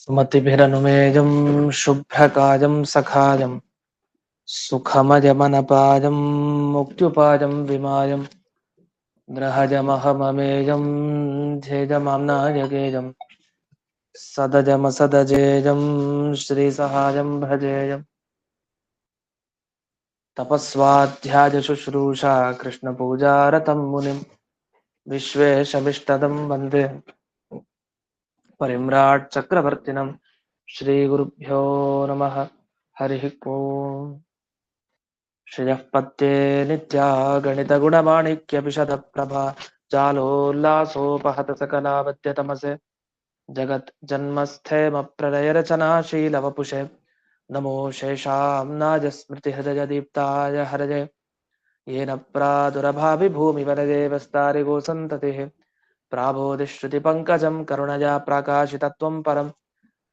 मतिभिरनुमेजं शुभ्रकाजं सखाजं सुखमजमनपाजं मुक्त्युपाजं विमाजं ग्रहजमहममेजं ध्येजमाम्नायगेजं सदजमसदजेजं श्रीसहाजं भजेयं तपस्वाध्यायशुश्रूषा कृष्णपूजारतं मुनिं विश्वेशमिष्टदं वन्दे परिम्राट् चक्रवर्तिनं श्रीगुरुभ्यो नमः। हरिः ओम्। श्रियः पत्ये नित्या गणितगुणमाणिक्यविशदप्रभा जालोल्लासोपहत सकलावद्यतमसे जगत् जन्मस्थेमप्रलयरचनाशीलवपुषे नमो शेषाम्नाजस्मृतिहृदयदीप्ताय हरये येन प्रादुरभाविभूमिवरदेवस्तारिगोसन्ततिः प्राबोधिश्रुतिपङ्कजं करुणया प्राकाशितत्वं परं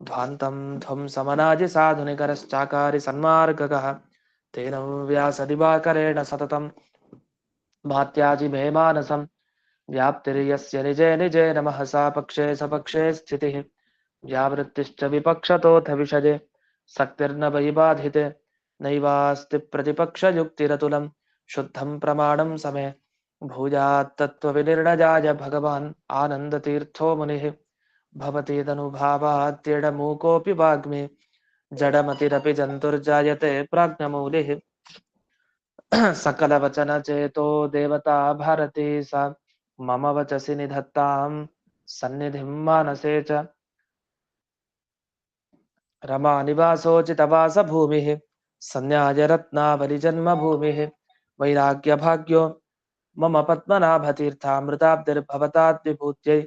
ध्वान्तं ध्वंसमनाजिसाधुनिकरश्चाकारि सन्मार्गकः तेन व्यासदिवाकरेण सततं भात्याजिमेमानसं व्याप्तिर्यस्य निजे निजे नमःसा पक्षे सपक्षे स्थितिः व्यावृत्तिश्च विपक्षतोऽथ विषजे सक्तिर्न वै बाधिते नैवास्ति प्रतिपक्षयुक्तिरतुलं शुद्धं प्रमाणं समे भूयात्तत्त्वविनिर्णयाय भगवान् आनन्दतीर्थो मुनिः भवतीदनुभावात्यडमूकोऽपि वाग्मी जडमतिरपि जन्तुर्जायते प्राज्ञमौलिः सकलवचनचेतो देवता भारती सा मम वचसि निधत्तां सन्निधिं मानसे च रमानिवासोचितवासभूमिः सन्न्यायरत्नावलिजन्मभूमिः वैराग्यभाग्यो मम पद्मनाभतीर्थामृताब्धिर्भवताद्विभूत्यै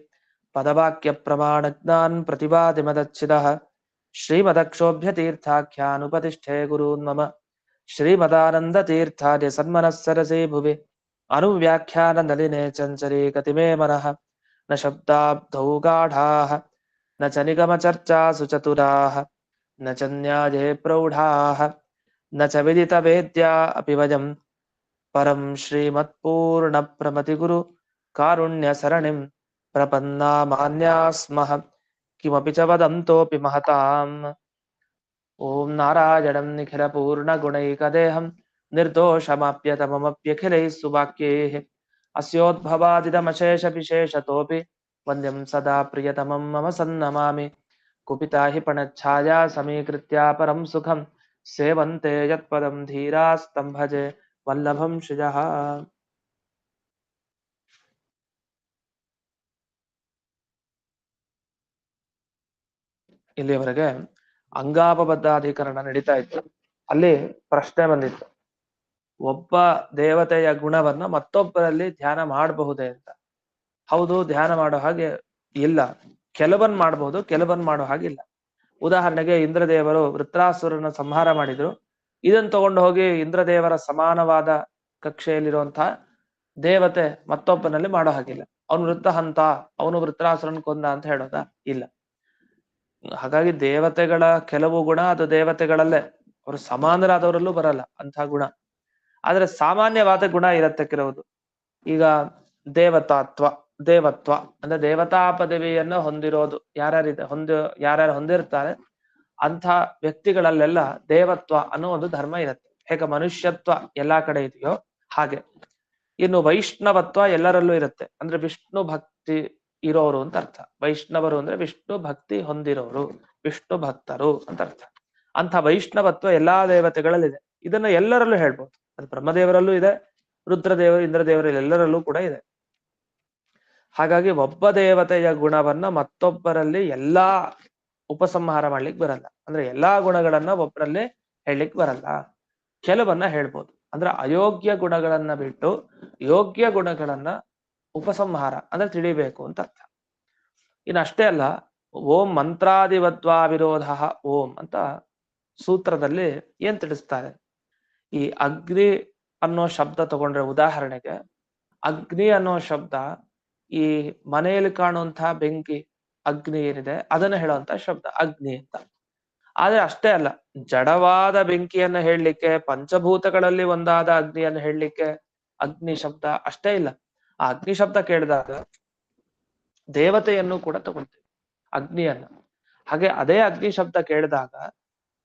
पदवाक्यप्रमाणज्ञान् प्रतिवादिमदच्छिदः श्रीमदक्षोभ्यतीर्थाख्यानुपतिष्ठे गुरून् मम श्रीमदानन्दतीर्थार्य सन्मनः सरसे भुवि अनुव्याख्याननलिने चञ्चरीकतिमे मनः न शब्दाब्धौ गाढाः न च निगमचर्चासु चतुराः न च न्याये प्रौढाः न च विदितवेद्या अपि वयं परं श्रीमत्पूर्णप्रमतिगुरु कारुण्यसरणिं प्रपन्नामान्या स्मः किमपि च वदन्तोऽपि महताम् ॐ नारायणं निखिलपूर्णगुणैकदेहं निर्दोषमाप्यतममप्यखिलैः सुवाक्यैः अस्योद्भवादिदमशेषविशेषतोऽपि वन्द्यं सदा प्रियतमं मम सन्नमामि कुपिता हि पणच्छाया समीकृत्या परं सुखं सेवन्ते यत्पदं धीरास्तं भजे वल्लभं श्रियः। ಇಲ್ಲಿಯವರೆಗೆ ಅಂಗಾಪಬದ್ಧಾಧಿಕರಣ ನಡೀತಾ ಇತ್ತು. ಅಲ್ಲಿ ಪ್ರಶ್ನೆ ಬಂದಿತ್ತು, ಒಬ್ಬ ದೇವತೆಯ ಗುಣವನ್ನ ಮತ್ತೊಬ್ಬರಲ್ಲಿ ಧ್ಯಾನ ಮಾಡಬಹುದೇ ಅಂತ. ಹೌದು, ಧ್ಯಾನ ಮಾಡೋ ಹಾಗೆ ಇಲ್ಲ. ಕೆಲವನ್ ಮಾಡಬಹುದು, ಕೆಲವನ್ ಮಾಡೋ ಹಾಗಿಲ್ಲ. ಉದಾಹರಣೆಗೆ ಇಂದ್ರದೇವರು ವೃತ್ರಾಸುರನ ಸಂಹಾರ ಮಾಡಿದ್ರು. ಇದನ್ನು ತಗೊಂಡು ಹೋಗಿ ಇಂದ್ರದೇವರ ಸಮಾನವಾದ ಕಕ್ಷೆಯಲ್ಲಿರುವಂತಹ ದೇವತೆ ಮತ್ತೊಬ್ಬನಲ್ಲಿ ಮಾಡೋ ಹಾಗಿಲ್ಲ. ಅವನು ವೃತ್ತಹಂತ, ಅವನು ವೃತ್ರಾಸುರನ್ ಕೊಂದ ಅಂತ ಹೇಳೋದ ಇಲ್ಲ. ಹಾಗಾಗಿ ದೇವತೆಗಳ ಕೆಲವು ಗುಣ ಅದು ದೇವತೆಗಳಲ್ಲೇ, ಅವರು ಸಮಾನರಾದವರಲ್ಲೂ ಬರಲ್ಲ ಅಂತ ಗುಣ. ಆದ್ರೆ ಸಾಮಾನ್ಯವಾದ ಗುಣ ಇರತ್ತೆ ಕೆಲವುದು. ಈಗ ದೇವತ್ವ ಅಂದ್ರೆ ದೇವತಾ ಪದವಿಯನ್ನು ಹೊಂದಿರೋದು ಯಾರ್ಯಾರು ಹೊಂದಿರ್ತಾರೆ ಅಂಥ ವ್ಯಕ್ತಿಗಳಲ್ಲೆಲ್ಲ ದೇವತ್ವ ಅನ್ನೋ ಒಂದು ಧರ್ಮ ಇರುತ್ತೆ. ಹೇಗೆ ಮನುಷ್ಯತ್ವ ಎಲ್ಲಾ ಕಡೆ ಇದೆಯೋ ಹಾಗೆ. ಇನ್ನು ವೈಷ್ಣವತ್ವ ಎಲ್ಲರಲ್ಲೂ ಇರುತ್ತೆ. ಅಂದ್ರೆ ವಿಷ್ಣು ಭಕ್ತಿ ಇರೋರು ಅಂತ ಅರ್ಥ. ವೈಷ್ಣವರು ಅಂದ್ರೆ ವಿಷ್ಣು ಭಕ್ತಿ ಹೊಂದಿರೋರು, ವಿಷ್ಣು ಭಕ್ತರು ಅಂತ ಅರ್ಥ. ಅಂಥ ವೈಷ್ಣವತ್ವ ಎಲ್ಲಾ ದೇವತೆಗಳಲ್ಲಿದೆ. ಇದನ್ನ ಎಲ್ಲರಲ್ಲೂ ಹೇಳ್ಬೋದು. ಅದು ಬ್ರಹ್ಮದೇವರಲ್ಲೂ ಇದೆ, ರುದ್ರದೇವರು, ಇಂದ್ರದೇವರು ಎಲ್ಲರಲ್ಲೂ ಕೂಡ ಇದೆ. ಹಾಗಾಗಿ ಒಬ್ಬ ದೇವತೆಯ ಗುಣವನ್ನ ಮತ್ತೊಬ್ಬರಲ್ಲಿ ಎಲ್ಲಾ ಉಪಸಂಹಾರ ಮಾಡ್ಲಿಕ್ಕೆ ಬರಲ್ಲ. ಅಂದ್ರೆ ಎಲ್ಲಾ ಗುಣಗಳನ್ನ ಒಬ್ಬರಲ್ಲಿ ಹೇಳಲಿಕ್ಕೆ ಬರಲ್ಲ. ಕೆಲವನ್ನ ಹೇಳ್ಬೋದು. ಅಂದ್ರೆ ಅಯೋಗ್ಯ ಗುಣಗಳನ್ನ ಬಿಟ್ಟು ಯೋಗ್ಯ ಗುಣಗಳನ್ನ ಉಪಸಂಹಾರ ಅಂದ್ರೆ ತಿಳಿಬೇಕು ಅಂತ ಅರ್ಥ. ಇನ್ನಷ್ಟೇ ಅಲ್ಲ, ಓಂ ಮಂತ್ರಾದಿವದ್ವಾ ವಿರೋಧ ಓಂ ಅಂತ ಸೂತ್ರದಲ್ಲಿ ಏನ್ ತಿಳಿಸ್ತಾರೆ. ಈ ಅಗ್ನಿ ಅನ್ನೋ ಶಬ್ದ ತಗೊಂಡ್ರೆ ಉದಾಹರಣೆಗೆ, ಅಗ್ನಿ ಅನ್ನೋ ಶಬ್ದ ಈ ಮನೆಯಲ್ಲಿ ಕಾಣುವಂತಹ ಬೆಂಕಿ ಅಗ್ನಿ ಏನಿದೆ ಅದನ್ನ ಹೇಳುವಂತ ಶಬ್ದ ಅಗ್ನಿ ಅಂತ. ಆದ್ರೆ ಅಷ್ಟೇ ಅಲ್ಲ, ಜಡವಾದ ಬೆಂಕಿಯನ್ನು ಹೇಳಲಿಕ್ಕೆ, ಪಂಚಭೂತಗಳಲ್ಲಿ ಒಂದಾದ ಅಗ್ನಿಯನ್ನು ಹೇಳಲಿಕ್ಕೆ ಅಗ್ನಿ ಶಬ್ದ ಅಷ್ಟೇ ಇಲ್ಲ. ಆ ಅಗ್ನಿ ಶಬ್ದ ಕೇಳಿದಾಗ ದೇವತೆಯನ್ನು ಕೂಡ ತಗೊಳ್ತೇವೆ ಅಗ್ನಿಯನ್ನ. ಹಾಗೆ ಅದೇ ಅಗ್ನಿ ಶಬ್ದ ಕೇಳಿದಾಗ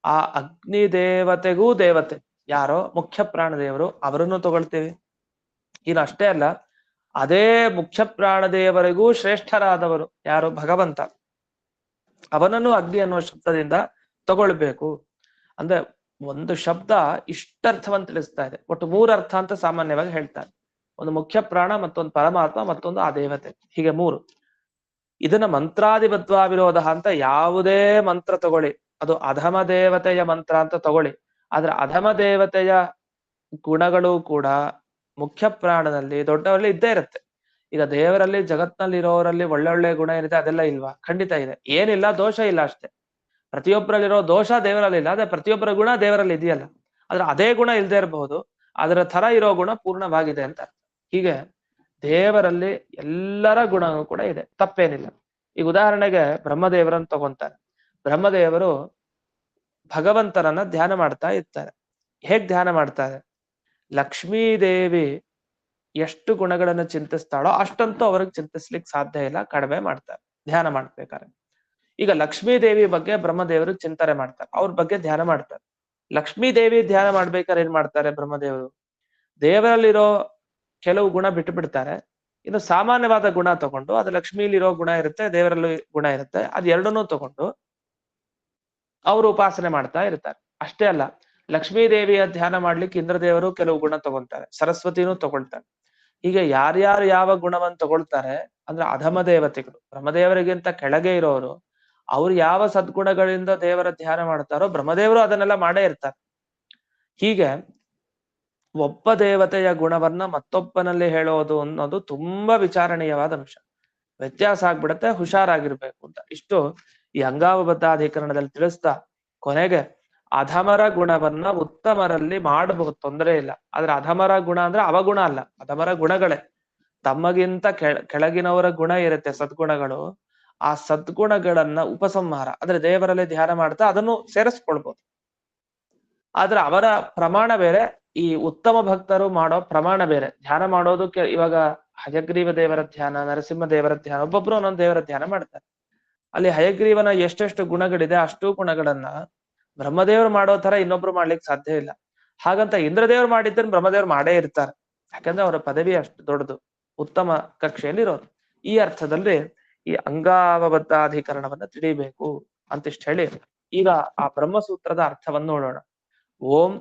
ಆ ಅಗ್ನಿ ದೇವತೆಗೂ ದೇವತೆ ಯಾರೋ ಮುಖ್ಯ ಪ್ರಾಣದೇವರು, ಅವರನ್ನು ತಗೊಳ್ತೇವೆ. ಇನ್ನು ಅಷ್ಟೇ ಅಲ್ಲ, ಅದೇ ಮುಖ್ಯ ಪ್ರಾಣದೇವರಿಗೂ ಶ್ರೇಷ್ಠರಾದವರು ಯಾರು? ಭಗವಂತ. ಅವನನ್ನು ಅಗ್ನಿ ಅನ್ನುವ ಶಬ್ದದಿಂದ ತಗೊಳ್ಬೇಕು. ಅಂದ್ರೆ ಒಂದು ಶಬ್ದ ಇಷ್ಟರ್ಥವನ್ನು ತಿಳಿಸ್ತಾ ಇದೆ. ಒಟ್ಟು 3 ಅರ್ಥ ಅಂತ ಸಾಮಾನ್ಯವಾಗಿ ಹೇಳ್ತಾರೆ. ಒಂದು ಮುಖ್ಯ ಪ್ರಾಣ, ಮತ್ತೊಂದು ಪರಮಾತ್ಮ, ಮತ್ತೊಂದು ಆ ದೇವತೆ, ಹೀಗೆ 3. ಇದನ್ನ ಮಂತ್ರಾಧಿಬದ್ಧ ವಿರೋಧ ಅಂತ ಯಾವುದೇ ಮಂತ್ರ ತಗೊಳ್ಳಿ, ಅದು ಅಧಮ ದೇವತೆಯ ಮಂತ್ರ ಅಂತ ತಗೊಳ್ಳಿ, ಆದ್ರೆ ಅಧಮ ದೇವತೆಯ ಗುಣಗಳು ಕೂಡ ಮುಖ್ಯ ಪ್ರಾಣದಲ್ಲಿ ದೊಡ್ಡವರಲ್ಲಿ ಇದ್ದೇ ಇರುತ್ತೆ. ಈಗ ದೇವರಲ್ಲಿ, ಜಗತ್ನಲ್ಲಿ ಇರೋರಲ್ಲಿ ಒಳ್ಳೊಳ್ಳೆ ಗುಣ ಏನಿದೆ ಅದೆಲ್ಲ ಇಲ್ವಾ? ಖಂಡಿತ ಇದೆ. ಏನಿಲ್ಲ, ದೋಷ ಇಲ್ಲ ಅಷ್ಟೇ. ಪ್ರತಿಯೊಬ್ಬರಲ್ಲಿರೋ ದೋಷ ದೇವರಲ್ಲಿ ಇಲ್ಲ, ಅದೇ ಪ್ರತಿಯೊಬ್ಬರ ಗುಣ ದೇವರಲ್ಲಿ ಇದೆಯಲ್ಲ. ಆದ್ರೆ ಅದೇ ಗುಣ ಇಲ್ಲದೆ ಇರಬಹುದು, ಅದರ ತರ ಇರೋ ಗುಣ ಪೂರ್ಣವಾಗಿದೆ ಅಂತ. ಹೀಗೆ ದೇವರಲ್ಲಿ ಎಲ್ಲರ ಗುಣನೂ ಕೂಡ ಇದೆ, ತಪ್ಪೇನಿಲ್ಲ. ಈಗ ಉದಾಹರಣೆಗೆ ಬ್ರಹ್ಮದೇವರನ್ನು ತಗೊಂತಾರೆ. ಬ್ರಹ್ಮದೇವರು ಭಗವಂತನನ್ನ ಧ್ಯಾನ ಮಾಡ್ತಾ ಇರ್ತಾರೆ. ಹೇಗ್ ಧ್ಯಾನ ಮಾಡ್ತಾರೆ? ಲಕ್ಷ್ಮೀದೇವಿ ಎಷ್ಟು ಗುಣಗಳನ್ನು ಚಿಂತಿಸ್ತಾಳೋ ಅಷ್ಟಂತೂ ಅವ್ರಿಗೆ ಚಿಂತಿಸ್ಲಿಕ್ಕೆ ಸಾಧ್ಯ ಇಲ್ಲ, ಕಡಿಮೆ ಮಾಡ್ತಾರೆ ಧ್ಯಾನ ಮಾಡ್ಬೇಕಾದ್ರೆ. ಈಗ ಲಕ್ಷ್ಮೀ ದೇವಿ ಬಗ್ಗೆ ಬ್ರಹ್ಮದೇವರು ಚಿಂತನೆ ಮಾಡ್ತಾರೆ, ಅವ್ರ ಬಗ್ಗೆ ಧ್ಯಾನ ಮಾಡ್ತಾರೆ. ಲಕ್ಷ್ಮೀ ದೇವಿ ಧ್ಯಾನ ಮಾಡ್ಬೇಕಾದ್ರೆ ಏನ್ ಮಾಡ್ತಾರೆ ಬ್ರಹ್ಮದೇವರು? ದೇವರಲ್ಲಿರೋ ಕೆಲವು ಗುಣ ಬಿಟ್ಟು ಬಿಡ್ತಾರೆ, ಇನ್ನು ಸಾಮಾನ್ಯವಾದ ಗುಣ ತಗೊಂಡು, ಅದು ಲಕ್ಷ್ಮೀಲಿರೋ ಗುಣ ಇರುತ್ತೆ, ದೇವರಲ್ಲಿ ಗುಣ ಇರುತ್ತೆ, ಅದ್ ಎರಡನ್ನೂ ತಗೊಂಡು ಅವರು ಉಪಾಸನೆ ಮಾಡ್ತಾ ಇರ್ತಾರೆ. ಅಷ್ಟೇ ಅಲ್ಲ, ಲಕ್ಷ್ಮೀ ದೇವಿಯ ಧ್ಯಾನ ಮಾಡ್ಲಿಕ್ಕೆ ಇಂದ್ರದೇವರು ಕೆಲವು ಗುಣ ತಗೊಂತಾರೆ, ಸರಸ್ವತಿನೂ ತಗೊಳ್ತಾರೆ. ಹೀಗೆ ಯಾರ್ಯಾರು ಯಾವ ಗುಣವನ್ನು ತಗೊಳ್ತಾರೆ ಅಂದ್ರೆ ಅಧಮ ದೇವತೆಗಳು, ಬ್ರಹ್ಮದೇವರಿಗಿಂತ ಕೆಳಗೆ ಇರೋರು, ಅವ್ರು ಯಾವ ಸದ್ಗುಣಗಳಿಂದ ದೇವರ ಧ್ಯಾನ ಮಾಡ್ತಾರೋ ಬ್ರಹ್ಮದೇವರು ಅದನ್ನೆಲ್ಲ ಮಾಡೇ ಇರ್ತಾರೆ. ಹೀಗೆ ಒಬ್ಬ ದೇವತೆಯ ಗುಣವನ್ನ ಮತ್ತೊಬ್ಬನಲ್ಲಿ ಹೇಳೋದು ಅನ್ನೋದು ತುಂಬಾ ವಿಚಾರಣೀಯವಾದ ಅಂಶ. ವ್ಯತ್ಯಾಸ ಆಗ್ಬಿಡತ್ತೆ, ಹುಷಾರಾಗಿರ್ಬೇಕು ಅಂತ. ಇಷ್ಟು ಈ ಅಂಗಾವಬದ್ಧಾಧಿಕರಣದಲ್ಲಿ ತಿಳಿಸ್ತಾ ಕೊನೆಗೆ ಅಧಮರ ಗುಣವನ್ನ ಉತ್ತಮರಲ್ಲಿ ಮಾಡಬಹುದು, ತೊಂದರೆ ಇಲ್ಲ. ಆದ್ರೆ ಅಧಮರ ಗುಣ ಅಂದ್ರೆ ಅವಗುಣ ಅಲ್ಲ, ಅಧಮರ ಗುಣಗಳೇ. ತಮ್ಮಗಿಂತ ಕೆಳಗಿನವರ ಗುಣ ಇರುತ್ತೆ, ಸದ್ಗುಣಗಳು. ಆ ಸದ್ಗುಣಗಳನ್ನ ಉಪಸಂಹಾರ ಅಂದ್ರೆ ದೇವರಲ್ಲಿ ಧ್ಯಾನ ಮಾಡ್ತಾ ಅದನ್ನು ಸೇರಿಸ್ಕೊಳ್ಬಹುದು. ಆದ್ರೆ ಅವರ ಪ್ರಮಾಣ ಬೇರೆ, ಈ ಉತ್ತಮ ಭಕ್ತರು ಮಾಡೋ ಪ್ರಮಾಣ ಬೇರೆ. ಧ್ಯಾನ ಮಾಡೋದು ಇವಾಗ ಹಯಗ್ರೀವ ದೇವರ ಧ್ಯಾನ, ನರಸಿಂಹ ದೇವರ ಧ್ಯಾನ, ಒಬ್ಬೊಬ್ರು ಒಂದೊಂದು ದೇವರ ಧ್ಯಾನ ಮಾಡ್ತಾರೆ. ಅಲ್ಲಿ ಹಯಗ್ರೀವನ ಎಷ್ಟೆಷ್ಟು ಗುಣಗಳಿದೆ ಅಷ್ಟು ಗುಣಗಳನ್ನ ಬ್ರಹ್ಮದೇವರು ಮಾಡೋ ತರ ಇನ್ನೊಬ್ರು ಮಾಡ್ಲಿಕ್ಕೆ ಸಾಧ್ಯ ಇಲ್ಲ. ಹಾಗಂತ ಇಂದ್ರದೇವರು ಮಾಡಿದ್ದನ್ನು ಬ್ರಹ್ಮದೇವರು ಮಾಡೇ ಇರ್ತಾರೆ, ಯಾಕಂದ್ರೆ ಅವರ ಪದವಿ ಅಷ್ಟು ದೊಡ್ಡದು, ಉತ್ತಮ ಕಕ್ಷೆಯಲ್ಲಿ ಇರೋದು. ಈ ಅರ್ಥದಲ್ಲಿ ಈ ಅಂಗಾವಬದ್ಧಾಧಿಕರಣವನ್ನ ತಿಳಿಬೇಕು ಅಂತಿಷ್ಟು ಹೇಳಿ ಈಗ ಆ ಬ್ರಹ್ಮಸೂತ್ರದ ಅರ್ಥವನ್ನು ನೋಡೋಣ. ಓಂ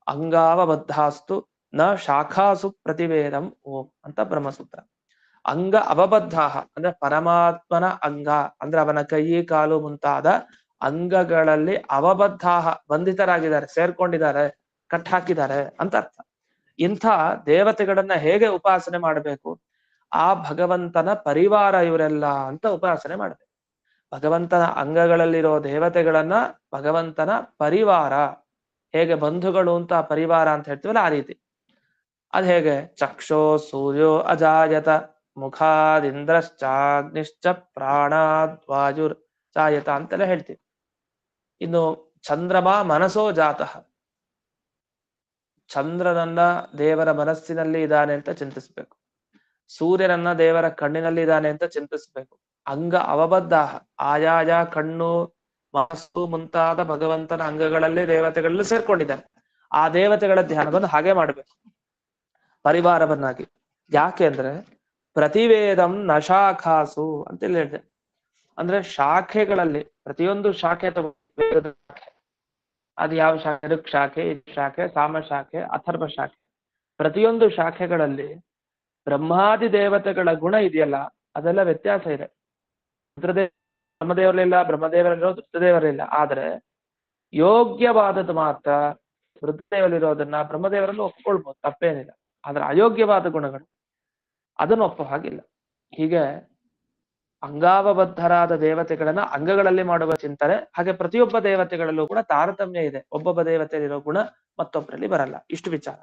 ಅಂಗಾವಬದ್ಧಾಸ್ತು ನ ಶಾಖಾಸು ಪ್ರತಿವೇದಂ ಓಂ ಅಂತ ಬ್ರಹ್ಮಸೂತ್ರ. ಅಂಗ ಅವಬದ್ಧ ಅಂದ್ರೆ ಪರಮಾತ್ಮನ ಅಂಗ ಅಂದ್ರೆ ಅವನ ಕೈ ಕಾಲು ಮುಂತಾದ ಅಂಗಗಳಲ್ಲಿ ಅವಬದ್ಧ ಬಂಧಿತರಾಗಿದ್ದಾರೆ, ಸೇರ್ಕೊಂಡಿದ್ದಾರೆ, ಕಟ್ ಹಾಕಿದ್ದಾರೆ ಅಂತ ಅರ್ಥ. ಇಂಥ ದೇವತೆಗಳನ್ನ ಹೇಗೆ ಉಪಾಸನೆ ಮಾಡಬೇಕು? ಆ ಭಗವಂತನ ಪರಿವಾರ ಇವರೆಲ್ಲ ಅಂತ ಉಪಾಸನೆ ಮಾಡಬೇಕು. ಭಗವಂತನ ಅಂಗಗಳಲ್ಲಿರೋ ದೇವತೆಗಳನ್ನ ಭಗವಂತನ ಪರಿವಾರ, ಹೇಗೆ ಬಂಧುಗಳು ಅಂತ ಪರಿವಾರ ಅಂತ ಹೇಳ್ತೀವಲ್ಲ ಆ ರೀತಿ. ಅದ್ ಹೇಗೆ? ಚಕ್ಷೋ ಸೂರ್ಯೋ ಅಜಾಯತ ಮುಖಾದಿಂದ್ರಶ್ಚಾಗ್ನಿಶ್ಚ ಪ್ರಾಣಾದ್ವಾಯುರ್ ಜಾಯತ ಅಂತೆಲ್ಲ ಹೇಳ್ತೀವಿ. ಇನ್ನು ಚಂದ್ರಮ ಮನಸೋ ಜಾತಃ, ಚಂದ್ರನನ್ನ ದೇವರ ಮನಸ್ಸಿನಲ್ಲಿ ಇದ್ದಾನೆ ಅಂತ ಚಿಂತಿಸ್ಬೇಕು, ಸೂರ್ಯನನ್ನ ದೇವರ ಕಣ್ಣಿನಲ್ಲಿ ಇದ್ದಾನೆ ಅಂತ ಚಿಂತಿಸ್ಬೇಕು. ಅಂಗ ಅವಬದ್ಧ, ಆಯಾಯ ಕಣ್ಣು ಮನಸ್ಸು ಮುಂತಾದ ಭಗವಂತನ ಅಂಗಗಳಲ್ಲಿ ದೇವತೆಗಳಲ್ಲಿ ಸೇರ್ಕೊಂಡಿದ್ದಾನೆ. ಆ ದೇವತೆಗಳ ಧ್ಯಾನವನ್ನು ಹಾಗೆ ಮಾಡ್ಬೇಕು ಪರಿವಾರವನ್ನಾಗಿ. ಯಾಕೆ ಅಂದ್ರೆ ಪ್ರತಿವೇದಂ ನಶಾಖಾಸು ಅಂತೇಳಿ ಹೇಳಿದೆ. ಅಂದ್ರೆ ಶಾಖೆಗಳಲ್ಲಿ ಪ್ರತಿಯೊಂದು ಶಾಖೆ ಅದು ಯಾವ ಶಾಖೆ? ಋಕ್ ಶಾಖೆ, ಶಾಖೆ, ಸಾಮ ಶಾಖೆ, ಅಥರ್ವ ಶಾಖೆ. ಪ್ರತಿಯೊಂದು ಶಾಖೆಗಳಲ್ಲಿ ಬ್ರಹ್ಮಾದಿ ದೇವತೆಗಳ ಗುಣ ಇದೆಯಲ್ಲ ಅದೆಲ್ಲ ವ್ಯತ್ಯಾಸ ಇದೆ. ಬ್ರಹ್ಮದೇವರಲ್ಲಿಲ್ಲ, ಬ್ರಹ್ಮದೇವರಲ್ಲಿರೋ ರುದ್ರದೇವರಿಲ್ಲ. ಆದ್ರೆ ಯೋಗ್ಯವಾದದ್ದು ಮಾತ್ರ ರುದ್ರದೇವರಲ್ಲಿರೋದನ್ನ ಬ್ರಹ್ಮದೇವರನ್ನು ಒಪ್ಕೊಳ್ಬಹುದು, ತಪ್ಪೇನಿಲ್ಲ. ಆದ್ರೆ ಅಯೋಗ್ಯವಾದ ಗುಣಗಳು ಅದನ್ನು ಒಪ್ಪೋ ಹಾಗಿಲ್ಲ. ಹೀಗೆ ಅಂಗಾವಬದ್ಧರಾದ ದೇವತೆಗಳನ್ನ ಅಂಗಗಳಲ್ಲಿ ಮಾಡುವ ಚಿಂತನೆ. ಹಾಗೆ ಪ್ರತಿಯೊಬ್ಬ ದೇವತೆಗಳಲ್ಲೂ ಕೂಡ ತಾರತಮ್ಯ ಇದೆ, ಒಬ್ಬೊಬ್ಬ ದೇವತೆಯಲ್ಲಿರೋ ಗುಣ ಮತ್ತೊಬ್ಬರಲ್ಲಿ ಬರಲ್ಲ. ಇಷ್ಟು ವಿಚಾರ.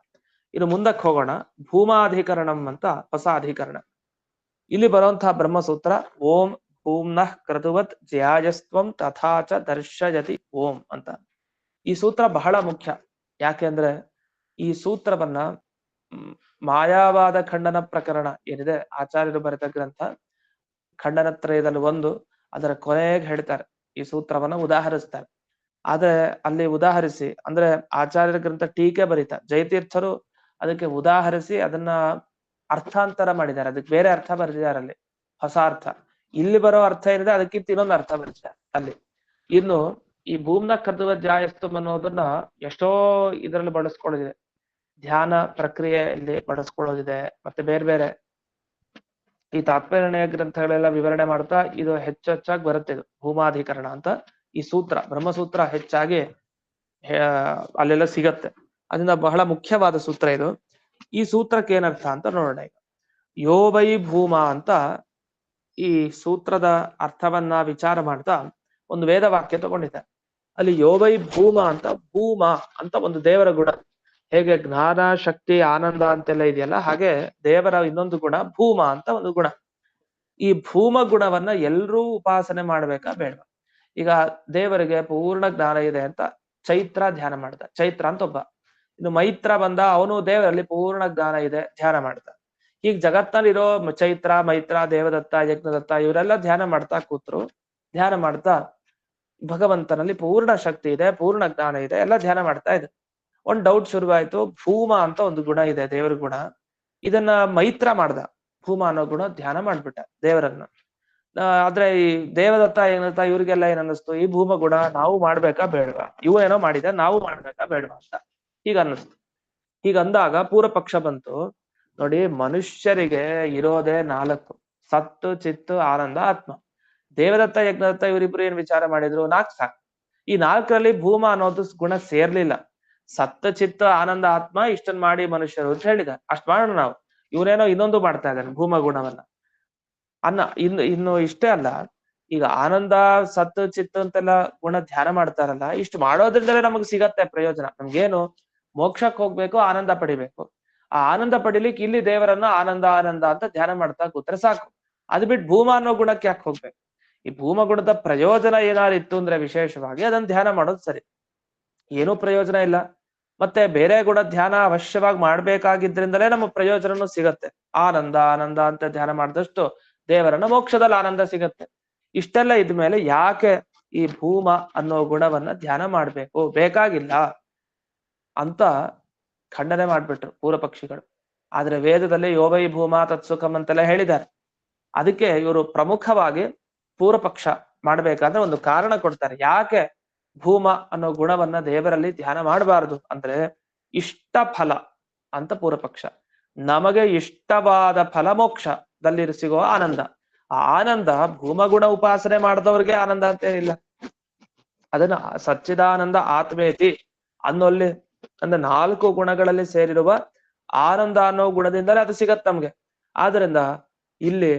ಇನ್ನು ಮುಂದಕ್ಕೆ ಹೋಗೋಣ. ಭೂಮಾಧಿಕರಣಂ ಅಂತ ಹೊಸ ಅಧಿಕರಣ. ಇಲ್ಲಿ ಬರುವಂತಹ ಬ್ರಹ್ಮಸೂತ್ರ ಓಂ ಭೂಮ್ನಃ ಕ್ರತುವತ್ ಜ್ಯಾಯಸ್ತ್ವಂ ತಥಾಚ ದರ್ಶಯತಿ ಓಂ ಅಂತ. ಈ ಸೂತ್ರ ಬಹಳ ಮುಖ್ಯ. ಯಾಕೆಂದ್ರೆ ಈ ಸೂತ್ರವನ್ನ ಮಾಯಾವಾದ ಖಂಡನ ಪ್ರಕರಣ ಏನಿದೆ, ಆಚಾರ್ಯರು ಬರೆದ ಗ್ರಂಥ ಖಂಡನತ್ರಯದಲ್ಲಿ ಒಂದು, ಅದರ ಕೊನೆಗೆ ಹೇಳ್ತಾರೆ ಈ ಸೂತ್ರವನ್ನ ಉದಾಹರಿಸ್ತಾರೆ. ಆದ್ರೆ ಅಲ್ಲಿ ಉದಾಹರಿಸಿ ಅಂದ್ರೆ ಆಚಾರ್ಯರ ಗ್ರಂಥ ಟೀಕೆ ಬರೀತಾರೆ. ಜಯತೀರ್ಥರು ಅದಕ್ಕೆ ಉದಾಹರಿಸಿ ಅದನ್ನ ಅರ್ಥಾಂತರ ಮಾಡಿದ್ದಾರೆ. ಅದಕ್ಕೆ ಬೇರೆ ಅರ್ಥ ಬರೆದಿದ್ದಾರೆ ಅಲ್ಲಿ, ಹೊಸ ಅರ್ಥ. ಇಲ್ಲಿ ಬರೋ ಅರ್ಥ ಏನಿದೆ ಅದಕ್ಕಿಂತ ಇನ್ನೊಂದು ಅರ್ಥ ಬರೆದಿದ್ದಾರೆ ಅಲ್ಲಿ. ಇನ್ನು ಈ ಭೂಮ್ನ ಕರ್ದುವ ಜಾಯಸ್ತು ಅನ್ನೋದನ್ನ ಎಷ್ಟೋ ಇದರಲ್ಲಿ ಬಳಸ್ಕೊಳ್ಳೋದಿದೆ. ಧ್ಯಾನ ಪ್ರಕ್ರಿಯೆಯಲ್ಲಿ ಬಳಸ್ಕೊಳ್ಳೋದಿದೆ. ಮತ್ತೆ ಬೇರೆ ಬೇರೆ ಈ ತಾತ್ಪರ್ಯ ಗ್ರಂಥಗಳೆಲ್ಲ ವಿವರಣೆ ಮಾಡ್ತಾ ಇದು ಹೆಚ್ಚಾಗಿ ಬರುತ್ತೆ. ಇದು ಭೂಮಾಧಿಕರಣ ಅಂತ ಈ ಸೂತ್ರ, ಬ್ರಹ್ಮಸೂತ್ರ ಹೆಚ್ಚಾಗಿ ಅಲ್ಲೆಲ್ಲ ಸಿಗತ್ತೆ. ಅದರಿಂದ ಬಹಳ ಮುಖ್ಯವಾದ ಸೂತ್ರ ಇದು. ಈ ಸೂತ್ರಕ್ಕೆ ಏನರ್ಥ ಅಂತ ನೋಡೋಣ ಈಗ. ಯೋ ವೈ ಭೂಮ ಅಂತ ಈ ಸೂತ್ರದ ಅರ್ಥವನ್ನ ವಿಚಾರ ಮಾಡ್ತಾ ಒಂದು ವೇದ ವಾಕ್ಯ ತಗೊಂಡಿದ್ದಾರೆ. ಅಲ್ಲಿ ಯೋ ವೈ ಭೂಮ ಅಂತ, ಭೂಮ ಅಂತ ಒಂದು ದೇವರ ಗುಣ. ಹೇಗೆ ಜ್ಞಾನ, ಶಕ್ತಿ, ಆನಂದ ಅಂತೆಲ್ಲ ಇದೆಯಲ್ಲ, ಹಾಗೆ ದೇವರ ಇನ್ನೊಂದು ಗುಣ ಭೂಮ ಅಂತ ಒಂದು ಗುಣ. ಈ ಭೂಮ ಗುಣವನ್ನ ಎಲ್ರೂ ಉಪಾಸನೆ ಮಾಡ್ಬೇಕಾ ಬೇಡವಾ? ಈಗ ದೇವರಿಗೆ ಪೂರ್ಣ ಜ್ಞಾನ ಇದೆ ಅಂತ ಚೈತ್ರ ಧ್ಯಾನ ಮಾಡ್ದ. ಚೈತ್ರ ಅಂತ ಒಬ್ಬ. ಇನ್ನು ಮೈತ್ರ ಬಂದ, ಅವನು ದೇವರಲ್ಲಿ ಪೂರ್ಣ ಜ್ಞಾನ ಇದೆ, ಧ್ಯಾನ ಮಾಡ್ದ. ಈಗ ಜಗತ್ತಲ್ಲಿರೋ ಚೈತ್ರ, ಮೈತ್ರ, ದೇವದತ್ತ, ಯಜ್ಞದತ್ತ ಇವರೆಲ್ಲ ಧ್ಯಾನ ಮಾಡ್ತಾ ಕೂತ್ರು. ಧ್ಯಾನ ಮಾಡ್ತಾ ಭಗವಂತನಲ್ಲಿ ಪೂರ್ಣ ಶಕ್ತಿ ಇದೆ, ಪೂರ್ಣ ಜ್ಞಾನ ಇದೆ, ಎಲ್ಲ ಧ್ಯಾನ ಮಾಡ್ತಾ ಇದೆ. ಒಂದ್ ಡೌಟ್ ಶುರುವಾಯ್ತು. ಭೂಮ ಅಂತ ಒಂದು ಗುಣ ಇದೆ, ದೇವರ ಗುಣ. ಇದನ್ನ ಮೈತ್ರ ಮಾಡ್ದ. ಭೂಮ ಅನ್ನೋ ಗುಣ ಧ್ಯಾನ ಮಾಡ್ಬಿಟ್ಟ ದೇವರನ್ನ. ಆದ್ರೆ ಈ ದೇವದತ್ತ ಏನಂತ ಇವ್ರಿಗೆಲ್ಲ ಏನ್ ಅನ್ನಿಸ್ತು, ಈ ಭೂಮ ಗುಣ ನಾವು ಮಾಡ್ಬೇಕಾ ಬೇಡವಾ? ಏನೋ ಮಾಡಿದ, ನಾವು ಮಾಡ್ಬೇಕಾ ಬೇಡವಾ ಅಂತ ಹೀಗ ಅನ್ನಿಸ್ತು. ಹೀಗಂದಾಗ ಪೂರ್ವ ಪಕ್ಷ ಬಂತು. ನೋಡಿ, ಮನುಷ್ಯರಿಗೆ ಇರೋದೇ 4: ಸತ್ತು, ಚಿತ್ತು, ಆನಂದ, ಆತ್ಮ. ದೇವದತ್ತ, ಯಜ್ಞದತ್ತ ಇವರಿಬ್ರು ಏನ್ ವಿಚಾರ ಮಾಡಿದ್ರು? 4 ಸಾಕು. ಈ 4ರಲ್ಲಿ ಭೂಮ ಅನ್ನೋದು ಗುಣ ಸೇರ್ಲಿಲ್ಲ. ಸತ್ತ, ಚಿತ್ತ, ಆನಂದ, ಆತ್ಮ ಇಷ್ಟನ್ ಮಾಡಿ ಮನುಷ್ಯರು ಅಂತ ಹೇಳಿದ. ಅಷ್ಟ್ ಮಾಡೋಣ ನಾವು. ಇವನೇನೋ ಇನ್ನೊಂದು ಮಾಡ್ತಾ ಇದ್ದಾನೆ ಭೂಮ ಗುಣವನ್ನ. ಇನ್ನು ಇಷ್ಟೇ ಅಲ್ಲ, ಈಗ ಆನಂದ, ಸತ್, ಚಿತ್ತ ಅಂತೆಲ್ಲ ಗುಣ ಧ್ಯಾನ ಮಾಡ್ತಾರಲ್ಲ, ಇಷ್ಟು ಮಾಡೋದ್ರಿಂದಲೇ ನಮಗ್ ಸಿಗತ್ತೆ ಪ್ರಯೋಜನ. ನಮ್ಗೇನು, ಮೋಕ್ಷಕ್ಕೆ ಹೋಗ್ಬೇಕು, ಆನಂದ ಪಡಿಬೇಕು. ಆ ಆನಂದ ಪಡಿಲಿಕ್ಕೆ ಇಲ್ಲಿ ದೇವರನ್ನ ಆನಂದ ಆನಂದ ಅಂತ ಧ್ಯಾನ ಮಾಡ್ತಾ ಕೂತ್ರೆ ಸಾಕು. ಅದ್ ಬಿಟ್ಟು ಭೂಮ ಅನ್ನೋ ಗುಣಕ್ಕೆ ಯಾಕೆ ಹೋಗ್ಬೇಕು? ಈ ಭೂಮ ಗುಣದ ಪ್ರಯೋಜನ ಏನಾರು ಇತ್ತು ಅಂದ್ರೆ ವಿಶೇಷವಾಗಿ ಅದನ್ನ ಧ್ಯಾನ ಮಾಡೋದು ಸರಿ. ಏನೂ ಪ್ರಯೋಜನ ಇಲ್ಲ. ಮತ್ತೆ ಬೇರೆ ಗುಣ ಧ್ಯಾನ ಅವಶ್ಯವಾಗಿ ಮಾಡ್ಬೇಕಾಗಿದ್ರಿಂದಲೇ ನಮ್ಮ ಪ್ರಯೋಜನನೂ ಸಿಗತ್ತೆ. ಆನಂದ ಆನಂದ ಅಂತ ಧ್ಯಾನ ಮಾಡಿದಷ್ಟು ದೇವರನ್ನ ಮೋಕ್ಷದಲ್ಲಿ ಆನಂದ ಸಿಗತ್ತೆ. ಇಷ್ಟೆಲ್ಲ ಇದ್ಮೇಲೆ ಯಾಕೆ ಈ ಭೂಮ ಅನ್ನೋ ಗುಣವನ್ನ ಧ್ಯಾನ ಮಾಡ್ಬೇಕು? ಬೇಕಾಗಿಲ್ಲ ಅಂತ ಖಂಡನೆ ಮಾಡ್ಬಿಟ್ರು ಪೂರ್ವ ಪಕ್ಷಿಗಳು. ಆದ್ರೆ ವೇದದಲ್ಲಿ ಯೋವೈ ಭೂಮ ತತ್ಸುಖಂ ಅಂತೆಲ್ಲ ಹೇಳಿದ್ದಾರೆ. ಅದಕ್ಕೆ ಇವರು ಪ್ರಮುಖವಾಗಿ ಪೂರ್ವ ಪಕ್ಷ ಮಾಡ್ಬೇಕಾದ್ರೆ ಒಂದು ಕಾರಣ ಕೊಡ್ತಾರೆ. ಯಾಕೆ ಭೂಮ ಅನ್ನೋ ಗುಣವನ್ನ ದೇವರಲ್ಲಿ ಧ್ಯಾನ ಮಾಡಬಾರದು ಅಂದ್ರೆ, ಇಷ್ಟ ಫಲ ಅಂತ ಪೂರ್ವ ಪಕ್ಷ. ನಮಗೆ ಇಷ್ಟವಾದ ಫಲ ಮೋಕ್ಷದಲ್ಲಿ ಸಿಗೋ ಆನಂದ. ಆ ಆನಂದ ಭೂಮಗುಣ ಉಪಾಸನೆ ಮಾಡಿದವ್ರಿಗೆ ಆನಂದ ಅಂತೇನಿಲ್ಲ. ಅದನ್ನ ಸಚ್ಚಿದಾನಂದ ಆತ್ಮೇತಿ ಅನ್ನೋಲ್ಲಿ ಅಂದ್ರೆ 4 ಗುಣಗಳಲ್ಲಿ ಸೇರಿರುವ ಆನಂದ ಅನ್ನೋ ಗುಣದಿಂದಲೇ ಅದು ಸಿಗತ್ ನಮ್ಗೆ. ಆದ್ರಿಂದ ಇಲ್ಲಿ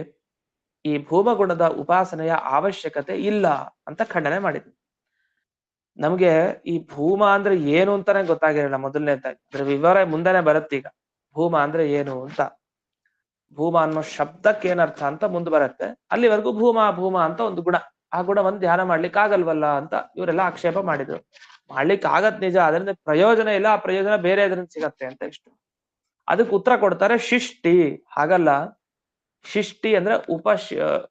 ಈ ಭೂಮಗುಣದ ಉಪಾಸನೆಯ ಅವಶ್ಯಕತೆ ಇಲ್ಲ ಅಂತ ಖಂಡನೆ ಮಾಡಿದ್ವಿ. ನಮ್ಗೆ ಈ ಭೂಮ ಅಂದ್ರೆ ಏನು ಅಂತಾನೆ ಗೊತ್ತಾಗಿರಲಿಲ್ಲ ಮೊದಲನೇದಾಗಿ. ಅದ್ರ ವಿವರ ಮುಂದೆನೆ ಬರುತ್ತೆ. ಈಗ ಭೂಮ ಅಂದ್ರೆ ಏನು ಅಂತ, ಭೂಮ ಅನ್ನೋ ಶಬ್ದಕ್ಕೆ ಏನರ್ಥ ಅಂತ ಮುಂದೆ ಬರುತ್ತೆ. ಅಲ್ಲಿವರೆಗೂ ಭೂಮ ಭೂಮ ಅಂತ ಒಂದು ಗುಣ, ಆ ಗುಣವನ್ನು ಧ್ಯಾನ ಮಾಡ್ಲಿಕ್ಕೆ ಆಗಲ್ವಲ್ಲ ಅಂತ ಇವರೆಲ್ಲ ಆಕ್ಷೇಪ ಮಾಡಿದ್ರು. ಮಾಡ್ಲಿಕ್ಕೆ ಆಗತ್ ನಿಜ, ಅದರಿಂದ ಪ್ರಯೋಜನ ಇಲ್ಲ. ಆ ಪ್ರಯೋಜನ ಬೇರೆ ಇದರಿಂದ ಸಿಗತ್ತೆ ಅಂತ ಇಷ್ಟು. ಅದಕ್ಕೆ ಉತ್ತರ ಕೊಡ್ತಾರೆ, ಶಿಷ್ಟಿ. ಹಾಗಲ್ಲ. ಶಿಷ್ಟಿ ಅಂದ್ರೆ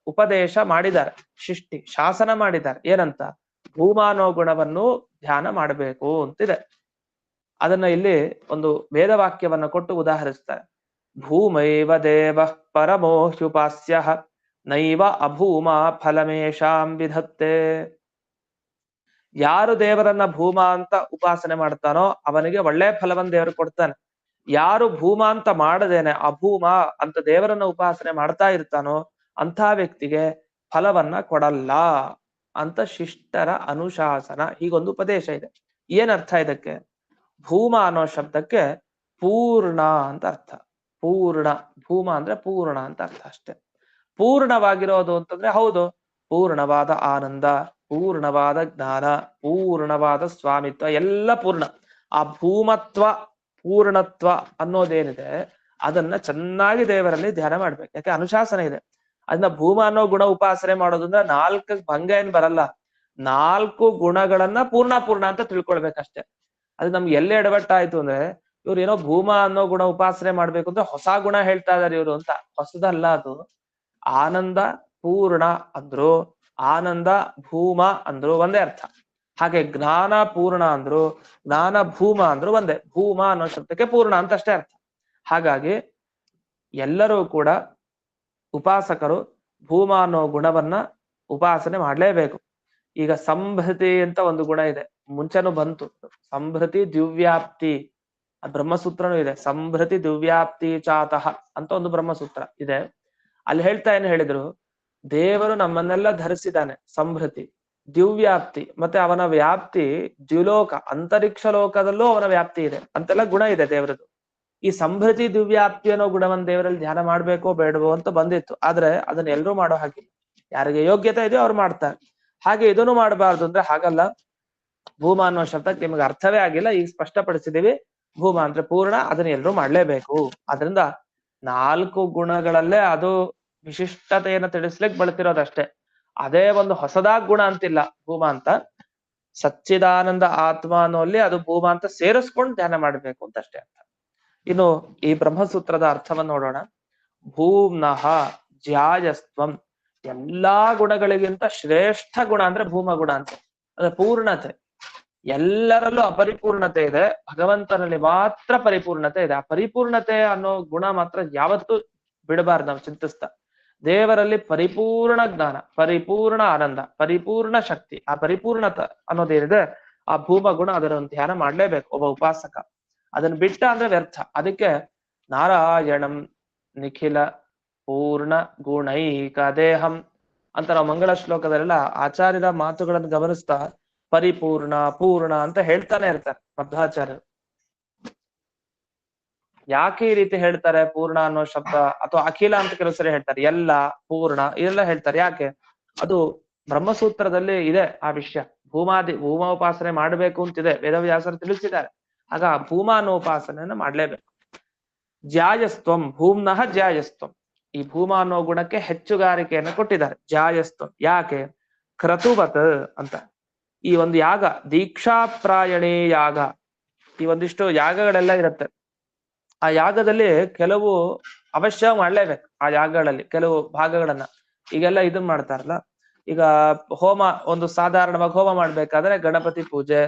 ಉಪದೇಶ ಮಾಡಿದ್ದಾರೆ. ಶಿಷ್ಟಿ ಶಾಸನ ಮಾಡಿದ್ದಾರೆ. ಏನಂತ? ಭೂಮಾನೋ ಗುಣವನ್ನು ಧ್ಯಾನ ಮಾಡಬೇಕು ಅಂತಿದೆ. ಅದನ್ನ ಇಲ್ಲಿ ಒಂದು ವೇದವಾಕ್ಯವನ್ನ ಕೊಟ್ಟು ಉದಾಹರಿಸ್ತಾರೆ. ಭೂಮೈವ ದೇವ ಪರಮೋ ಹ್ಯುಪಾಸ್ಯ ನೈವ ಅಭೂಮ ಫಲಮೇಶಾಂ ವಿಧತ್ತೆ. ಯಾರು ದೇವರನ್ನ ಭೂಮ ಅಂತ ಉಪಾಸನೆ ಮಾಡ್ತಾನೋ ಅವನಿಗೆ ಒಳ್ಳೆ ಫಲವನ್ನ ದೇವರು ಕೊಡ್ತಾನೆ. ಯಾರು ಭೂಮ ಅಂತ ಮಾಡದೇನೆ ಅಭೂಮ ಅಂತ ದೇವರನ್ನ ಉಪಾಸನೆ ಮಾಡ್ತಾ ಇರ್ತಾನೋ ಅಂಥ ವ್ಯಕ್ತಿಗೆ ಫಲವನ್ನ ಕೊಡಲ್ಲ ಅಂತ ಶಿಷ್ಟರ ಅನುಶಾಸನ. ಹೀಗೊಂದು ಉಪದೇಶ ಇದೆ. ಏನರ್ಥ ಇದಕ್ಕೆ? ಭೂಮ ಅನ್ನೋ ಶಬ್ದಕ್ಕೆ ಪೂರ್ಣ ಅಂತ ಅರ್ಥ. ಪೂರ್ಣ, ಭೂಮ ಅಂದ್ರೆ ಪೂರ್ಣ ಅಂತ ಅರ್ಥ ಅಷ್ಟೆ. ಪೂರ್ಣವಾಗಿರೋದು ಅಂತಂದ್ರೆ ಹೌದು, ಪೂರ್ಣವಾದ ಆನಂದ, ಪೂರ್ಣವಾದ ಜ್ಞಾನ, ಪೂರ್ಣವಾದ ಸ್ವಾಮಿತ್ವ ಎಲ್ಲ ಪೂರ್ಣ. ಆ ಭೂಮತ್ವ, ಪೂರ್ಣತ್ವ ಅನ್ನೋದೇನಿದೆ ಅದನ್ನ ಚೆನ್ನಾಗಿ ದೇವರಲ್ಲಿ ಧ್ಯಾನ ಮಾಡ್ಬೇಕು. ಯಾಕೆ? ಅನುಶಾಸನ ಇದೆ. ಅದನ್ನ ಭೂಮ ಅನ್ನೋ ಗುಣ ಉಪಾಸನೆ ಮಾಡೋದ್ರಿಂದ 4 ಭಂಗ ಏನ್ ಬರಲ್ಲ. 4 ಗುಣಗಳನ್ನ ಪೂರ್ಣ ಪೂರ್ಣ ಅಂತ ತಿಳ್ಕೊಳ್ಬೇಕಷ್ಟೆ. ಅದು ನಮ್ಗೆ ಎಲ್ಲೇ ಎಡವಟ್ಟಾಯ್ತು ಅಂದ್ರೆ, ಇವ್ರು ಏನೋ ಭೂಮ ಅನ್ನೋ ಗುಣ ಉಪಾಸನೆ ಮಾಡ್ಬೇಕು ಅಂದ್ರೆ ಹೊಸ ಗುಣ ಹೇಳ್ತಾ ಇದಾರೆ ಇವ್ರು ಅಂತ. ಹೊಸದಲ್ಲ ಅದು. ಆನಂದ ಪೂರ್ಣ ಅಂದ್ರು, ಆನಂದ ಭೂಮ ಅಂದ್ರು ಒಂದೇ ಅರ್ಥ. ಹಾಗೆ ಜ್ಞಾನ ಪೂರ್ಣ ಅಂದ್ರು, ಜ್ಞಾನ ಭೂಮ ಅಂದ್ರು ಒಂದೇ. ಭೂಮ ಅನ್ನೋ ಶಬ್ದಕ್ಕೆ ಪೂರ್ಣ ಅಂತ ಅಷ್ಟೇ ಅರ್ಥ. ಹಾಗಾಗಿ ಎಲ್ಲರೂ ಕೂಡ ಉಪಾಸಕರು ಭೂಮ ಅನ್ನೋ ಗುಣವನ್ನ ಉಪಾಸನೆ ಮಾಡ್ಲೇಬೇಕು. ಈಗ ಸಂಭೃತಿ ಅಂತ ಒಂದು ಗುಣ ಇದೆ, ಮುಂಚೆನೂ ಬಂತು. ಸಂಭೃತಿ ದಿವ್ಯಾಪ್ತಿ ಬ್ರಹ್ಮಸೂತ್ರನೂ ಇದೆ. ಸಂಭೃತಿ ದಿವ್ಯಾಪ್ತಿ ಚಾತಃ ಅಂತ ಒಂದು ಬ್ರಹ್ಮಸೂತ್ರ ಇದೆ. ಅಲ್ಲಿ ಹೇಳ್ತಾ ಏನ್ ಹೇಳಿದ್ರು, ದೇವರು ನಮ್ಮನ್ನೆಲ್ಲ ಧರಿಸಿದ್ದಾನೆ. ಸಂಭೃತಿ ದಿವ್ಯಾಪ್ತಿ, ಮತ್ತೆ ಅವನ ವ್ಯಾಪ್ತಿ ದ್ಯುಲೋಕ ಅಂತರಿಕ್ಷ ಲೋಕದಲ್ಲೂ ಅವನ ವ್ಯಾಪ್ತಿ ಇದೆ ಅಂತೆಲ್ಲ ಗುಣ ಇದೆ ದೇವರದು. ಈ ಸಂಭೃತಿ ದಿವ್ಯಾಪ್ತಿ ಅನ್ನೋ ಗುಣವನ್ನು ದೇವರಲ್ಲಿ ಧ್ಯಾನ ಮಾಡ್ಬೇಕೋ ಬೇಡವೋ ಅಂತ ಬಂದಿತ್ತು. ಆದ್ರೆ ಅದನ್ನ ಎಲ್ರೂ ಮಾಡೋ ಹಾಗಿಲ್ಲ. ಯಾರಿಗೆ ಯೋಗ್ಯತೆ ಇದೆಯೋ ಅವ್ರು ಮಾಡ್ತಾರೆ. ಹಾಗೆ ಇದನ್ನು ಮಾಡಬಾರ್ದು ಅಂದ್ರೆ ಹಾಗಲ್ಲ. ಭೂಮ ಅನ್ನೋ ಶಬ್ದಕ್ಕೆ ನಿಮಗೆ ಅರ್ಥವೇ ಆಗಿಲ್ಲ, ಈಗ ಸ್ಪಷ್ಟಪಡಿಸಿದೀವಿ. ಭೂಮ ಅಂದ್ರೆ ಪೂರ್ಣ, ಅದನ್ನ ಎಲ್ರೂ ಮಾಡ್ಲೇಬೇಕು. ಅದರಿಂದ 4 ಗುಣಗಳಲ್ಲೇ ಅದು ವಿಶಿಷ್ಟತೆಯನ್ನು ತಿಳಿಸ್ಲಿಕ್ಕೆ ಬಳತಿರೋದಷ್ಟೇ. ಅದೇ ಒಂದು ಹೊಸದಾಗ್ ಗುಣ ಅಂತಿಲ್ಲ ಭೂಮ ಅಂತ. ಸಚ್ಚಿದಾನಂದ ಆತ್ಮ ಅನ್ನೋಲ್ಲಿ ಅದು ಭೂಮ ಅಂತ ಸೇರಿಸ್ಕೊಂಡು ಧ್ಯಾನ ಮಾಡ್ಬೇಕು ಅಂತ ಅಷ್ಟೇ ಅರ್ಥ. ಇನ್ನು ಈ ಬ್ರಹ್ಮಸೂತ್ರದ ಅರ್ಥವನ್ನು ನೋಡೋಣ. ಭೂಮ್ನಃ ಜ್ಯಾಯಸ್ತ್ವಂ, ಎಲ್ಲಾ ಗುಣಗಳಿಗಿಂತ ಶ್ರೇಷ್ಠ ಗುಣ ಅಂದ್ರೆ ಭೂಮ ಗುಣ ಅಂತ. ಅಂದ್ರೆ ಪೂರ್ಣತೆ. ಎಲ್ಲರಲ್ಲೂ ಅಪರಿಪೂರ್ಣತೆ ಇದೆ, ಭಗವಂತನಲ್ಲಿ ಮಾತ್ರ ಪರಿಪೂರ್ಣತೆ ಇದೆ. ಆ ಪರಿಪೂರ್ಣತೆ ಅನ್ನೋ ಗುಣ ಮಾತ್ರ ಯಾವತ್ತೂ ಬಿಡಬಾರ್ದು ನಾವು ಚಿಂತಿಸ್ತಾ. ದೇವರಲ್ಲಿ ಪರಿಪೂರ್ಣ ಜ್ಞಾನ, ಪರಿಪೂರ್ಣ ಆನಂದ, ಪರಿಪೂರ್ಣ ಶಕ್ತಿ, ಆ ಪರಿಪೂರ್ಣತ ಅನ್ನೋದೇನಿದೆ ಆ ಭೂಮ ಗುಣ, ಅದರ ಧ್ಯಾನ ಮಾಡ್ಲೇಬೇಕು ಒಬ್ಬ ಉಪಾಸಕ. ಅದನ್ನ ಬಿಟ್ಟ ಅಂದ್ರೆ ವ್ಯರ್ಥ. ಅದಕ್ಕೆ ನಾರಾಯಣಂ ನಿಖಿಲ ಪೂರ್ಣ ಗುಣೈಕ ದೇಹಂ ಅಂತ ನಾವು ಮಂಗಳ ಶ್ಲೋಕದಲ್ಲೆಲ್ಲ ಆಚಾರ್ಯರ ಮಾತುಗಳನ್ನು ಗಮನಿಸ್ತಾ ಪರಿಪೂರ್ಣ ಪೂರ್ಣ ಅಂತ ಹೇಳ್ತಾನೆ ಇರ್ತಾರೆ ಮಧ್ವಾಚಾರ್ಯರು. ಯಾಕೆ ಈ ರೀತಿ ಹೇಳ್ತಾರೆ ಪೂರ್ಣ ಅನ್ನೋ ಶಬ್ದ, ಅಥವಾ ಅಖಿಲ ಅಂತ ಕೆಲವು ಸರಿ ಹೇಳ್ತಾರೆ, ಎಲ್ಲ ಪೂರ್ಣ ಇದೆಲ್ಲ ಹೇಳ್ತಾರೆ. ಯಾಕೆ? ಅದು ಬ್ರಹ್ಮಸೂತ್ರದಲ್ಲಿ ಇದೆ ಆ ವಿಷಯ. ಭೂಮೋಪಾಸನೆ ಮಾಡ್ಬೇಕು ಅಂತಿದೆ, ವೇದವ್ಯಾಸರು ತಿಳಿಸಿದ್ದಾರೆ. ಆಗ ಭೂಮ ಅನ್ನೋ ಉಪಾಸನೆಯನ್ನ ಮಾಡ್ಲೇಬೇಕು. ಜ್ಯಾಯಸ್ತ್ವಂ ಭೂಮ್ನಃ ಜ್ಯಾಯಸ್ತ್ವಂ, ಈ ಭೂಮ ಅನ್ನೋ ಗುಣಕ್ಕೆ ಹೆಚ್ಚುಗಾರಿಕೆಯನ್ನು ಕೊಟ್ಟಿದ್ದಾರೆ. ಜ್ಯಾಯಸ್ತ್ವಂ ಯಾಕೆ? ಕ್ರತುವತ್ ಅಂತ. ಈ ಒಂದು ಯಾಗ, ದೀಕ್ಷಾಪ್ರಾಯಣೇ ಯಾಗ, ಈ ಒಂದಿಷ್ಟು ಯಾಗಗಳೆಲ್ಲ ಇರುತ್ತೆ. ಆ ಯಾಗದಲ್ಲಿ ಕೆಲವು ಅವಶ್ಯ ಮಾಡ್ಲೇಬೇಕು. ಆ ಯಾಗಗಳಲ್ಲಿ ಕೆಲವು ಭಾಗಗಳನ್ನ ಈಗೆಲ್ಲ ಇದನ್ ಮಾಡ್ತಾರಲ್ಲ. ಈಗ ಹೋಮ, ಒಂದು ಸಾಧಾರಣವಾಗಿ ಹೋಮ ಮಾಡ್ಬೇಕಾದ್ರೆ ಗಣಪತಿ ಪೂಜೆ,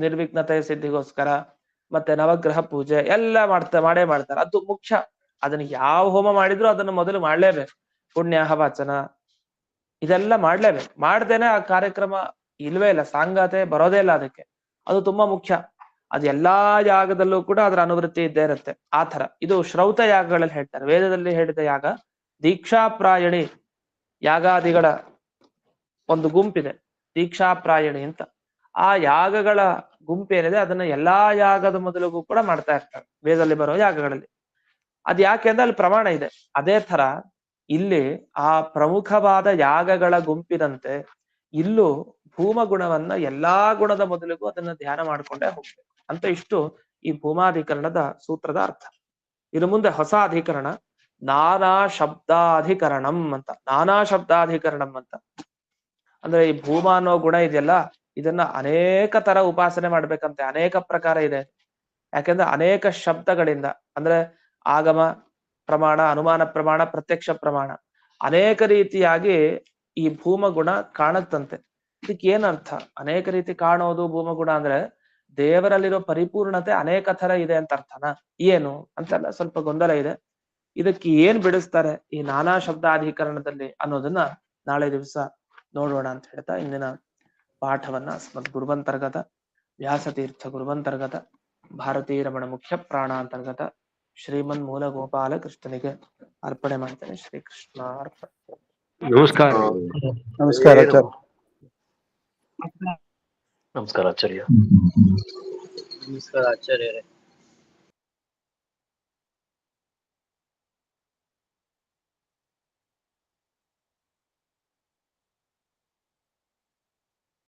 ನಿರ್ವಿಘ್ನತೆ ಸಿದ್ಧಿಗೋಸ್ಕರ, ಮತ್ತೆ ನವಗ್ರಹ ಪೂಜೆ ಎಲ್ಲ ಮಾಡೇ ಮಾಡ್ತಾರೆ. ಅದು ಮುಖ್ಯ. ಅದನ್ನ ಯಾವ ಹೋಮ ಮಾಡಿದ್ರು ಅದನ್ನು ಮೊದಲು ಮಾಡ್ಲೇಬೇಕು. ಪುಣ್ಯಾಹ ವಾಚನ ಇದೆಲ್ಲ ಮಾಡ್ಲೇಬೇಕು. ಮಾಡ್ದೇನೆ ಆ ಕಾರ್ಯಕ್ರಮ ಇಲ್ವೇ ಇಲ್ಲ, ಸಾಂಗತೆ ಬರೋದೇ ಇಲ್ಲ ಅದಕ್ಕೆ. ಅದು ತುಂಬಾ ಮುಖ್ಯ. ಅದು ಎಲ್ಲಾ ಯಾಗದಲ್ಲೂ ಕೂಡ ಅದರ ಅನುವೃತ್ತಿ ಇದ್ದೇ ಇರುತ್ತೆ. ಆ ತರ ಇದು ಶ್ರೌತ ಯಾಗಗಳಲ್ಲಿ ಹೇಳ್ತಾರೆ. ವೇದದಲ್ಲಿ ಹೇಳಿದ ಯಾಗ ದೀಕ್ಷಾಪ್ರಾಯಣಿ ಯಾಗಾದಿಗಳ ಒಂದು ಗುಂಪಿದೆ, ದೀಕ್ಷಾಪ್ರಾಯಣಿ ಅಂತ. ಆ ಯಾಗಗಳ ಗುಂಪೇನಿದೆ, ಅದನ್ನ ಎಲ್ಲಾ ಯಾಗದ ಮೊದಲಿಗೂ ಕೂಡ ಮಾಡ್ತಾ ಇರ್ತಾರೆ ವೇದದಲ್ಲಿ ಬರೋ ಯಾಗಗಳಲ್ಲಿ. ಅದ್ ಯಾಕೆ ಅಂದ್ರೆ ಅಲ್ಲಿ ಪ್ರಮಾಣ ಇದೆ. ಅದೇ ತರ ಇಲ್ಲಿ ಆ ಪ್ರಮುಖವಾದ ಯಾಗಗಳ ಗುಂಪಿನಂತೆ ಇಲ್ಲೂ ಭೂಮ ಗುಣವನ್ನ ಎಲ್ಲಾ ಗುಣದ ಮೊದಲಿಗೂ ಅದನ್ನ ಧ್ಯಾನ ಮಾಡ್ಕೊಂಡೇ ಹೋಗ್ಬೇಕು ಅಂತ. ಇಷ್ಟು ಈ ಭೂಮಾಧಿಕರಣದ ಸೂತ್ರದ ಅರ್ಥ. ಇನ್ನು ಮುಂದೆ ಹೊಸ ಅಧಿಕರಣ ನಾನಾ ಶಬ್ದಾಧಿಕರಣಂ ಅಂತ. ನಾನಾ ಶಬ್ದಾಧಿಕರಣಂ ಅಂತ ಅಂದ್ರೆ ಈ ಭೂಮ ಅನ್ನೋ ಗುಣ ಇದೆಯಲ್ಲ, ಇದನ್ನ ಅನೇಕ ತರ ಉಪಾಸನೆ ಮಾಡ್ಬೇಕಂತೆ. ಅನೇಕ ಪ್ರಕಾರ ಇದೆ. ಯಾಕೆಂದ್ರೆ ಅನೇಕ ಶಬ್ದಗಳಿಂದ, ಅಂದ್ರೆ ಆಗಮ ಪ್ರಮಾಣ, ಅನುಮಾನ ಪ್ರಮಾಣ, ಪ್ರತ್ಯಕ್ಷ ಪ್ರಮಾಣ, ಅನೇಕ ರೀತಿಯಾಗಿ ಈ ಭೂಮ ಗುಣ ಕಾಣುತ್ತಂತೆ. ಇದಕ್ಕೆ ಏನರ್ಥ? ಅನೇಕ ರೀತಿ ಕಾಣೋದು ಭೂಮ ಗುಣ ಅಂದ್ರೆ ದೇವರಲ್ಲಿರೋ ಪರಿಪೂರ್ಣತೆ ಅನೇಕ ತರ ಇದೆ ಅಂತ ಅರ್ಥನಾ? ಏನು ಅಂತೆಲ್ಲ ಸ್ವಲ್ಪ ಗೊಂದಲ ಇದೆ. ಇದಕ್ಕೆ ಏನ್ ಬಿಡಿಸ್ತಾರೆ ಈ ನಾನಾ ಶಬ್ದಾಧಿಕರಣದಲ್ಲಿ ಅನ್ನೋದನ್ನ ನಾಳೆ ದಿವಸ ನೋಡೋಣ ಅಂತ ಹೇಳ್ತಾ ಇಂದಿನ ಪಾಠವನ್ನ ಸ್ಮತ್ ಗುರುವಂತರ್ಗತ ವ್ಯಾಸತೀರ್ಥ ಗುರುವಂತರ್ಗತ ಭಾರತೀ ರಮಣ ಮುಖ್ಯ ಪ್ರಾಣ ಅಂತರ್ಗತ ಶ್ರೀಮನ್ ಮೂಲ ಗೋಪಾಲ ಕೃಷ್ಣನಿಗೆ ಅರ್ಪಣೆ ಮಾಡ್ತೇನೆ. ಶ್ರೀಕೃಷ್ಣ ಅರ್ಪಣೆ. ನಮಸ್ಕಾರ. ನಮಸ್ಕಾರ ಆಚಾರ್ಯ. ನಮಸ್ಕಾರ ಆಚಾರ್ಯ. ನಮಸ್ಕಾರ ಆಚಾರ್ಯರೇ.